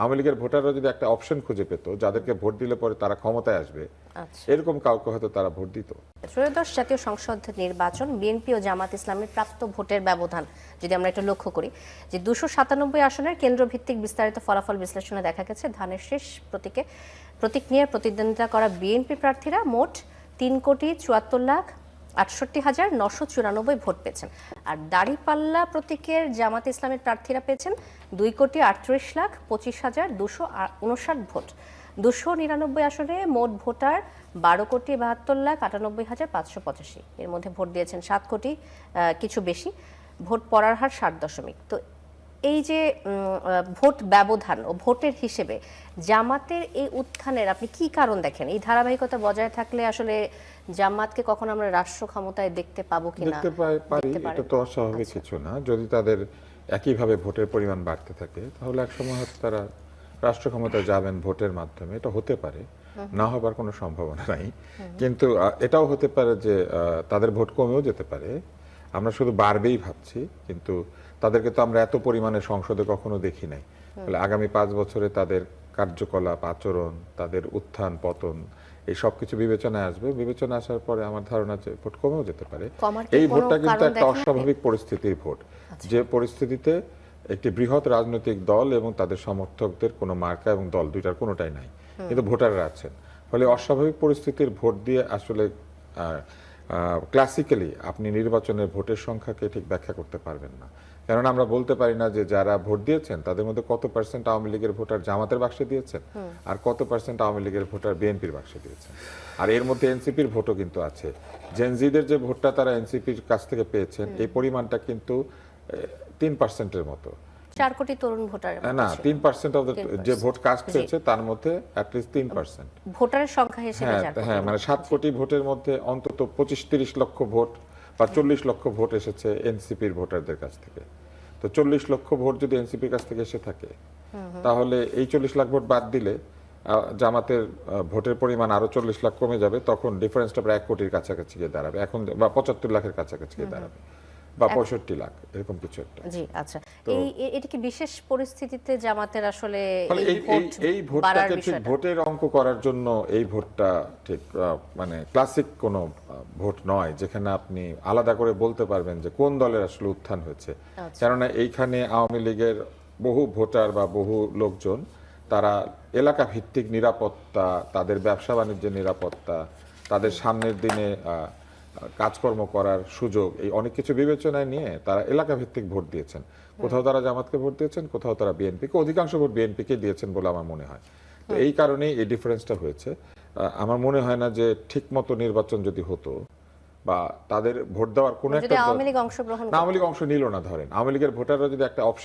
আওয়ামী লীগের ভোটাররা যদি একটা অপশন খুঁজে পেত যাদেরকে ভোট দিলে পরে তারা ক্ষমতায় আসবে, এরকম কাউকে হয়তো তারা ভোট দিত। ত্রয়োদশ জাতীয় সংসদ নির্বাচন, বিএনপি ও জামাত ইসলামের প্রাপ্ত ভোটের ব্যবধান যদি আমরা একটু লক্ষ্য করি, যে 297 আসনের কেন্দ্রভিত্তিক বিস্তারিত ফলাফল বিশ্লেষণে দেখা গেছে ধানের শীষ প্রতীক নিয়ে প্রতিদ্বন্দ্বিতা করা বিএনপি প্রার্থীরা মোট 3,74,68,994 ভোট পেয়েছেন। আর দাঁড়িপাল্লা প্রতীকের জামাত ইসলামের প্রার্থীরা পেয়েছেন 2,38,25,259 ভোট। 299 আসনে মোট ভোটার 12,72,98,585। এর মধ্যে ভোট দিয়েছেন 7 কোটি কিছু বেশি। ভোট পড়ার হার 60%। তো এই যে ভোট ব্যবধান ও ভোটের হিসেবে জামাতের এই উত্থানের আপনি কি কারণ দেখেন? এই ধারাবাহিকতা বজায় থাকলে আসলে জামাতকে কখন আমরা রাষ্ট্র ক্ষমতায় দেখতে পাবো কিনা? দেখতে পারি, এটা তো অস্বাভাবিক কিছু না। যদি তাদের একইভাবে ভোটের পরিমাণ বাড়তে থাকে তাহলে একসময় হয়তো তারা রাষ্ট্র ক্ষমতায় যাবেন ভোটের মাধ্যমে, এটা হতে পারে, না হবার কোনো সম্ভাবনা নাই। কিন্তু এটাও হতে পারে যে তাদের ভোট কমেও যেতে পারে। আমরা শুধু বাড়বেই ভাবছি, কিন্তু তাদেরকে তো আমরা এত পরিমাণে সংসদে কখনো দেখি নাই। তাহলে আগামী 5 বছরে তাদের কার্যকলাপ, আচরণ, তাদের উত্থান পতন এই সব কিছু বিবেচনায় আসবে। বিবেচনা আসার পরে আমার ধারণা যে ভোট কমেও যেতে পারে। এই ভোটটা কিন্তু একটা অস্বাভাবিক পরিস্থিতির ভোট, যে পরিস্থিতিতে একটি বৃহৎ রাজনৈতিক দল এবং তাদের সমর্থকদের কোনো মার্কা এবং দল দুইটার কোনোটাই নাই, কিন্তু ভোটাররা আছেন। ফলে অস্বাভাবিক পরিস্থিতির ভোট দিয়ে আসলে ক্লাসিক্যালি আপনি নির্বাচনের ভোটের সংখ্যাকে ঠিক ব্যাখ্যা করতে পারবেন না। কেননা আমরা বলতে পারি না যে যারা ভোট দিয়েছেন তাদের মধ্যে কত পার্সেন্ট আওয়ামী লীগের ভোটার জামাতের বাক্সে দিয়েছেন আর কত পার্সেন্ট আওয়ামী লীগের ভোটার বিএনপির বাক্সে দিয়েছেন। আর এর মধ্যে এনসিপির ভোটও কিন্তু আছে। জেনজিদের যে ভোটটা তারা এনসিপির কাছ থেকে পেয়েছেন এই পরিমাণটা কিন্তু 3%-এর মতো। 4 কোটি তরুণ ভোটার, না 3% অফ যে ভোট কাস্ট হয়েছে তার মধ্যে অ্যাটলিস্ট 3% ভোটারের সংখ্যা হিসেবে। হ্যাঁ, মানে 7 কোটি ভোটের মধ্যে অন্তত 25-30 লক্ষ ভোট বা 40 লক্ষ ভোট এসেছে এনসিপির ভোটারদের কাছ থেকে। তো 40 লক্ষ ভোট যদি এনসিপির কাছ থেকে এসে থাকে তাহলে এই 40 লাখ ভোট বাদ দিলে জামাতের ভোটের পরিমাণ আরো 40 লাখ কমে যাবে। তখন ডিফারেন্সটা প্রায় 1 কোটির কাছাকাছি গিয়ে দাঁড়াবে এখন, বা 75 লাখের কাছাকাছি গিয়ে দাঁড়াবে, বা 65 লাখ এরকম কিছু একটা। জি আচ্ছা, এটা কি বিশেষ পরিস্থিতিতে জামাতের আসলে এই ভোটটাকে ঠিক ভোটের অঙ্ক করার জন্য এই ভোটটা ঠিক মানে ক্লাসিক কোনো ভোট নয় যেখানে আপনি আলাদা করে বলতে পারবেন যে কোন দলের আসলে উত্থান হয়েছে। কেননা এইখানে আওয়ামী লীগের বহু ভোটার বা বহু লোকজন তারা এলাকা ভিত্তিক নিরাপত্তা, তাদের ব্যবসা বাণিজ্যের নিরাপত্তা, তাদের সামনের দিনে কাজকর্ম করার সুযোগ, এই অনেক কিছু বিবেচনায় নিয়ে তারা এলাকা ভিত্তিক ভোট দিয়েছেন। কোথাও তারা জামাতকে ভোট দিয়েছেন, কোথাও তারা বিএনপিকে, অধিকাংশ ভোট বিএনপিকে দিয়েছেন বলে আমার মনে হয়। তো এই কারণেই এই ডিফারেন্সটা হয়েছে। আমার মনে হয় না যে ঠিক মতো নির্বাচন যদি হতো বা তাদের ভোট দেওয়ার কোনো একটা, আওয়ামী লীগ অংশ নিল না, ধরেন আওয়ামী লীগের ভোটাররা যদি একটা অপশন